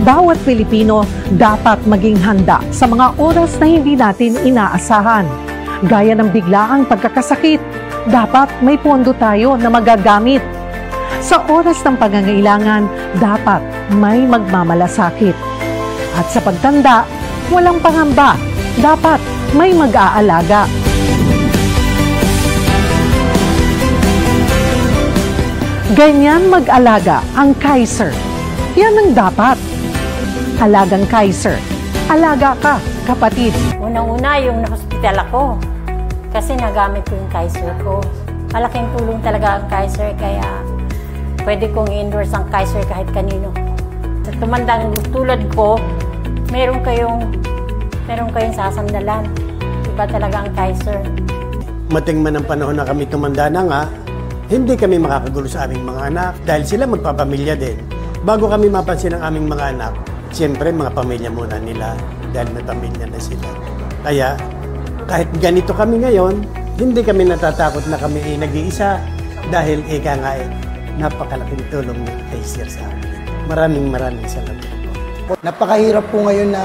Bawat Pilipino dapat maging handa sa mga oras na hindi natin inaasahan. Gaya ng biglaang pagkakasakit, dapat may pondo tayo na magagamit. Sa oras ng pangangailangan, dapat may magmamalasakit. At sa pagtanda, walang pangamba, dapat may mag-aalaga. Ganyan mag-alaga ang Kaiser. Yan ang dapat. Alagang Kaiser. Alaga ka, kapatid. Unang-una yung na-hospital ako. Kasi nagamit ko yung Kaiser ko. Malaking tulong talaga ang Kaiser, kaya pwede kong i-endorse ang Kaiser kahit kanino. Sa tumandang tulad ko, meron kayong sasandalan. Iba talaga ang Kaiser. Mating man ang panahon na kami tumanda na nga, hindi kami makakagulo sa aming mga anak dahil sila magpapamilya din. Bago kami mapansin ang aming mga anak, siyempre mga pamilya muna nila dahil may pamilya na sila. Kaya kahit ganito kami ngayon, hindi kami natatakot na kami nag-iisa dahil ika nga napakalaking tulong ng Kaiser sa amin. Maraming salamat po. Napakahirap po ngayon na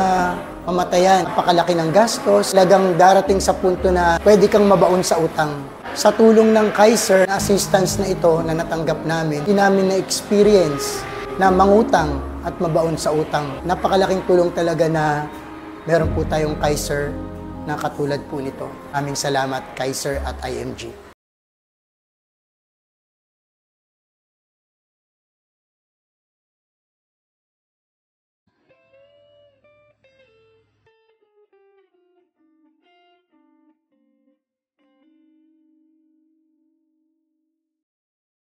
mamatayan. Napakalaki ng gastos. Talagang darating sa punto na pwede kang mabaon sa utang. Sa tulong ng Kaiser, assistance na ito na natanggap namin, hindi namin na-experience na mangutang at mabaon sa utang. Napakalaking tulong talaga na meron po tayong Kaiser na katulad po nito. Aming salamat, Kaiser at IMG.